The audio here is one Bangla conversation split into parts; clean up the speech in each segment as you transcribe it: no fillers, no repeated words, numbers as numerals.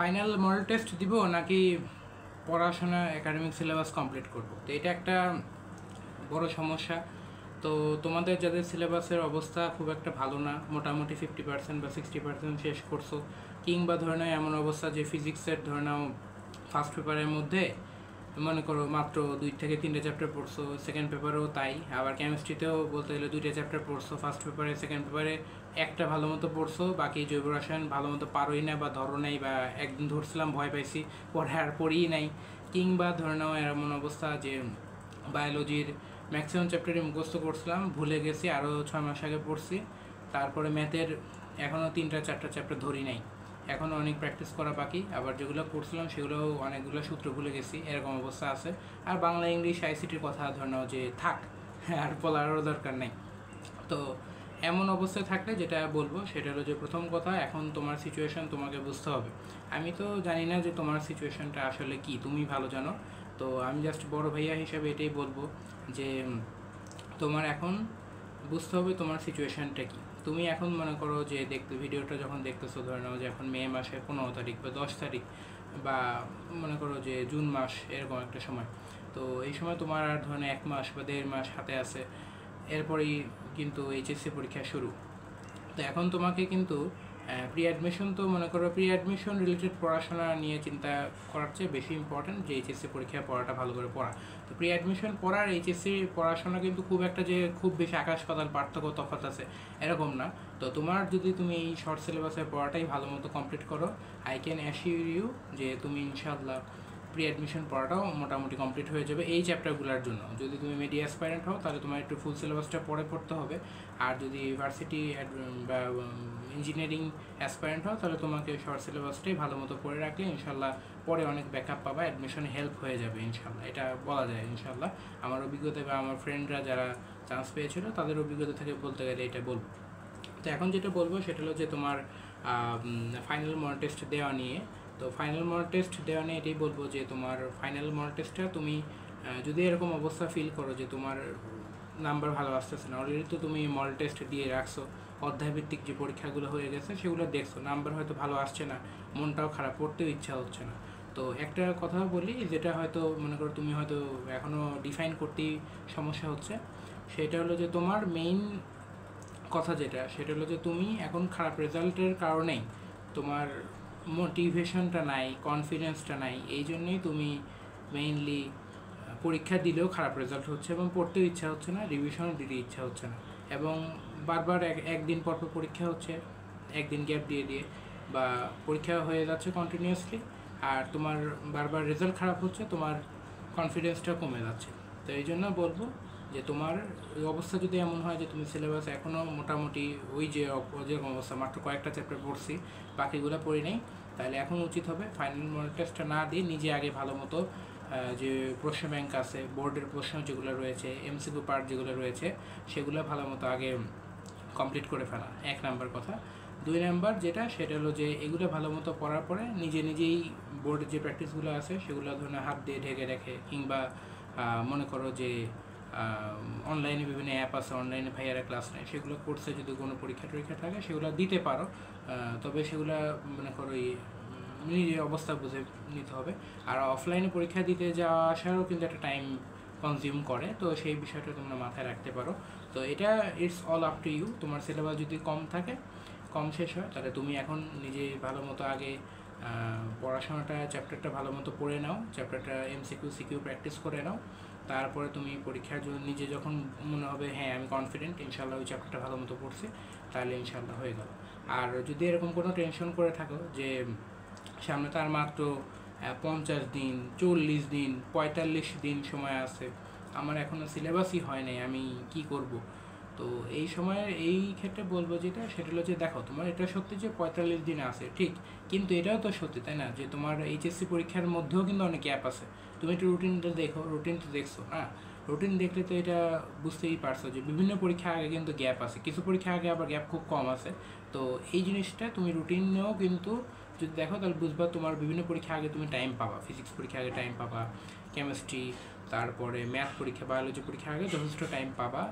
ফাইনাল মডেল টেস্ট দিব নাকি পড়াশোনা একাডেমিক সিলেবাস কমপ্লিট করব, তো এটা একটা বড় সমস্যা। তো তোমাদের যাদের সিলেবাসের অবস্থা খুব একটা ভালো না, মোটামুটি 50% বা 60% শেষ করছো, কিংবা ধরে নাও এমন অবস্থা যে ফিজিক্সের ধরে নাও ফার্স্ট পেপারের মধ্যে মনে করো মাত্র 2 থেকে 3টে চ্যাপ্টার পড়ছো, সেকেন্ড পেপারেও তাই, আবার কেমিস্ট্রিতেও বলতে গেলে 2টে চ্যাপ্টার পড়ছো ফার্স্ট পেপারে, সেকেন্ড পেপারে একটা ভালো মতো পড়ছো, বাকি জৈব রসায়ন ভালো মতো পারোই না বা ধরো নাই, বা একদিন ধরছিলাম ভয় পাইছি পড়ে আর পড়িই নাই, কিংবা ধরে নাও এমন অবস্থা যে বায়োলজির ম্যাক্সিমাম চ্যাপ্টারই মুখস্থ করছিলাম, ভুলে গেছি, আরও 6 মাস আগে পড়ছি, তারপরে ম্যাথের এখনও 3-4টা চ্যাপ্টার ধরি নাই, এখনও অনেক প্র্যাকটিস করা বাকি, আবার যেগুলো পড়ছিলাম সেগুলোও অনেকগুলো সূত্র ভুলে গেছি, এরকম অবস্থা আছে। আর বাংলা ইংলিশ আইসিটির কথা ধরে নাও যে থাক, আর বলারও দরকার নেই। তো এমন অবস্থায় থাকলে যেটা বলবো সেটা হলো যে প্রথম কথা, এখন তোমার সিচুয়েশন তোমাকে বুঝতে হবে। আমি তো জানি না যে তোমার সিচুয়েশনটা আসলে কি, তুমি ভালো জানো। তো আমি জাস্ট বড় ভাইয়া হিসাবে এটাই বলবো যে তোমার এখন বুঝতে হবে তোমার সিচুয়েশানটা কী। তুমি এখন মনে করো যে ভিডিওটা যখন দেখতেছো, ধরে নাও যে এখন মে মাসের 15 তারিখ বা 10 তারিখ, বা মনে করো যে জুন মাস, এরকম একটা সময়। তো এই সময় তোমার আর ধরনের 1 মাস বা 1.5 মাস হাতে আছে, এরপরেই কিন্তু এইচএসসি পরীক্ষা শুরু। তো এখন তোমাকে কিন্তু প্রি অ্যাডমিশন, তো মনে করো প্রি অ্যাডমিশন রিলেটেড পড়াশোনা নিয়ে চিন্তা করার চেয়ে বেশি ইম্পর্টেন্ট যে এইচএসসি পরীক্ষায় পড়াটা ভালো করে পড়া। তো প্রি অ্যাডমিশন পড়ার এইচএসসি পড়াশোনা কিন্তু খুব একটা যে খুব বেশি আকাশ পাতাল পার্থক্য তফাৎ আছে এরকম না। তো তোমার যদি তুমি এই শর্ট সিলেবাসের পড়াটাই ভালো মতো কমপ্লিট করো, আই ক্যান অ্যাসিওর ইউ যে তুমি ইনশাআল্লাহ প্রি অ্যাডমিশন পড়াটাও মোটামুটি কমপ্লিট হয়ে যাবে এই চ্যাপ্টারগুলোর জন্য। যদি তুমি মিডিয়া অ্যাসপাইরেন্ট হও তাহলে তোমার একটু ফুল সিলেবাসটা পড়তে হবে, আর যদি ইউনিভার্সিটি বা ইঞ্জিনিয়ারিং অ্যাসপাইরেন্ট হও তাহলে তোমাকে শর্ট সিলেবাসটাই ভালো মতো পড়ে রাখলে ইনশাল্লাহ পরে অনেক ব্যাকআপ পাবা, অ্যাডমিশনে হেল্প হয়ে যাবে ইনশাল্লাহ, এটা বলা যায় ইনশাল্লাহ। আমার অভিজ্ঞতা বা আমার ফ্রেন্ডরা যারা চান্স পেয়েছিল তাদের অভিজ্ঞতা থেকে বলতে গেলে এটা বলবো। তো এখন যেটা বলবো সেটা হলো যে তোমার ফাইনাল মডেল টেস্ট দেওয়া নিয়ে। তো ফাইনাল মডেল টেস্ট দেওয়া নিয়ে এটাই বলবো যে তোমার ফাইনাল মডেল টেস্টটা তুমি যদি এরকম অবস্থা ফিল করো যে তোমার নাম্বার ভালো আসতেছে না, অলরেডি তো তুমি মডেল টেস্ট দিয়ে রাখছো, অধ্যায়ভিত্তিক যে পরীক্ষাগুলো হয়ে গেছে সেগুলো দেখছো, নাম্বার হয়তো ভালো আসছে না, মনটাও খারাপ, পড়তেও ইচ্ছা হচ্ছে না। তো একটা কথা বলি, যেটা হয়তো মনে করো তুমি হয়তো এখনও ডিফাইন করতেই সমস্যা হচ্ছে, সেটা হলো যে তোমার মেইন কথা যেটা, সেটা হলো যে তুমি এখন খারাপ রেজাল্টের কারণেই তোমার মোটিভেশনটা নাই, কনফিডেন্সটা নাই, এই জন্যই তুমি মেইনলি পরীক্ষা দিলেও খারাপ রেজাল্ট হচ্ছে এবং পড়তেও ইচ্ছা হচ্ছে না, রিভিশনও দিতে ইচ্ছা হচ্ছে না, এবং বারবার একদিন পর পরীক্ষা হচ্ছে, একদিন গ্যাপ দিয়ে দিয়ে, বা পরীক্ষা হয়ে যাচ্ছে কন্টিনিউয়াসলি, আর তোমার বারবার রেজাল্ট খারাপ হচ্ছে, তোমার কনফিডেন্সটা কমে যাচ্ছে। তো এই জন্য বলবো যে তোমার অবস্থা যদি এমন হয় যে তুমি সিলেবাস এখনও মোটামুটি ওই যে যেরকম অবস্থা, মাত্র কয়েকটা চ্যাপ্টার পড়ছি, বাকিগুলো পড়ি নেই, তাহলে এখন উচিত হবে ফাইনাল মডেল টেস্টটা না দিয়ে নিজে আগে ভালো মতো যে প্রশ্ন ব্যাংক আছে, বোর্ডের প্রশ্ন যেগুলো রয়েছে, এমসিকিউ পার্ট যেগুলো রয়েছে, সেগুলো ভালো মতো আগে কমপ্লিট করে ফেলা, 1 নাম্বার কথা। 2 নাম্বার যেটা, সেটা হলো যে এগুলো ভালো মতো পড়ার পরে নিজেই বোর্ডের যে প্র্যাকটিসগুলো আছে সেগুলো ধরনের হাত দিয়ে ঢেকে রেখে, কিংবা মনে করো যে অনলাইনে বিভিন্ন অ্যাপ আছে, অনলাইনে ভাইয়ারা ক্লাস নেয়, সেগুলো কোর্সে যদি কোনো পরীক্ষা টরীক্ষা থাকে সেগুলো দিতে পারো, তবে সেগুলো মনে করো নিজের অবস্থা বুঝে নিতে হবে। আর অফলাইনে পরীক্ষা দিতে যাওয়া আসারও কিন্তু একটা টাইম কনজিউম করে, তো সেই বিষয়টা তোমরা মাথায় রাখতে পারো। তো এটা it's all up to you, তোমার সিলেবাস যদি কম শেষ হয় তাহলে তুমি এখন নিজে ভালো মতো আগে পড়াশোনাটা চ্যাপ্টারটা ভালো মতো পড়ে নাও, চ্যাপ্টারটা সিকিউ প্র্যাকটিস করে নাও, তারপরে তুমি পরীক্ষার জন্য নিজে যখন মনে হবে হ্যাঁ আমি কনফিডেন্ট ইনশাল্লাহ ওই চ্যাপ্টারটা ভালো মতো পড়ছি, তাহলে ইনশাল্লাহ হয়ে গেল। আর যদি এরকম কোনো টেনশন করে থাকো যে সামনে তার মাত্র 50 দিন, 40 দিন, 45 দিন সময় আছে, আমার এখনও সিলেবাসই হয় নাই, আমি কি করব, তো এই সময়ের এই ক্ষেত্রে বলবো যেটা, সেটা হলো যে দেখো তোমার এটা সত্যি যে 45 দিন আছে ঠিক, কিন্তু এটাও তো সত্যি তাই না যে তোমার এইচএসসি পরীক্ষার মধ্যেও কিন্তু অনেক গ্যাপ আছে। তুমি একটু রুটিনটা দেখো, রুটিন তো দেখছো, হ্যাঁ রুটিন দেখলে তো এটা বুঝতেই পারছো যে বিভিন্ন পরীক্ষা আগে কিন্তু গ্যাপ আছে, কিছু পরীক্ষা আগে আবার গ্যাপ খুব কম আছে। তো এই জিনিসটা তুমি রুটিনেও কিন্তু যদি দেখো তাহলে বুঝবা তোমার বিভিন্ন পরীক্ষা আগে তুমি টাইম পাবা, ফিজিক্স পরীক্ষা আগে টাইম পাবা, কেমিস্ট্রি, তারপরে ম্যাথ পরীক্ষা, বায়োলজি পরীক্ষা আগে যথেষ্ট টাইম পাবা,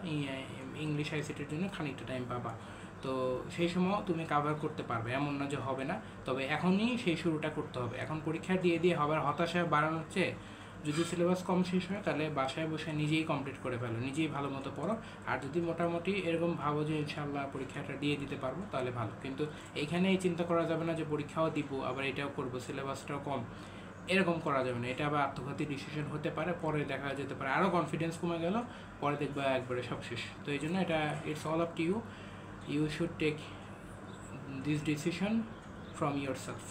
ইংলিশ আইসিটির জন্য খানিকটা টাইম পাবা। তো সেই সময় তুমি কাভার করতে পারবে, এমন না যে হবে না। তবে এখনই সেই শুরুটা করতে হবে। এখন পরীক্ষা দিয়ে হবার হতাশা বাড়ানোর চেয়ে যদি সিলেবাস কম শেষ হয় তাহলে বাসায় বসে নিজেই কমপ্লিট করে ফেলো, নিজেই ভালো মতো পড়ো। আর যদি মোটামুটি এরকম ভাবো যে ইনশাল্লাহ পরীক্ষাটা দিয়ে দিতে পারবো তাহলে ভালো। কিন্তু এইখানে এই চিন্তা করা যাবে না যে পরীক্ষাও দিব আবার এটাও করবো, সিলেবাসটাও কম, এরকম করা যাবে না। এটা আবার আত্মঘাতী ডিসিশন হতে পারে, পরে দেখা যেতে পারে আরও কনফিডেন্স কমে গেল, পরে দেখবা একবারে সব শেষ। তো এই জন্য এটা it's all up to you, you should take this decision from your self.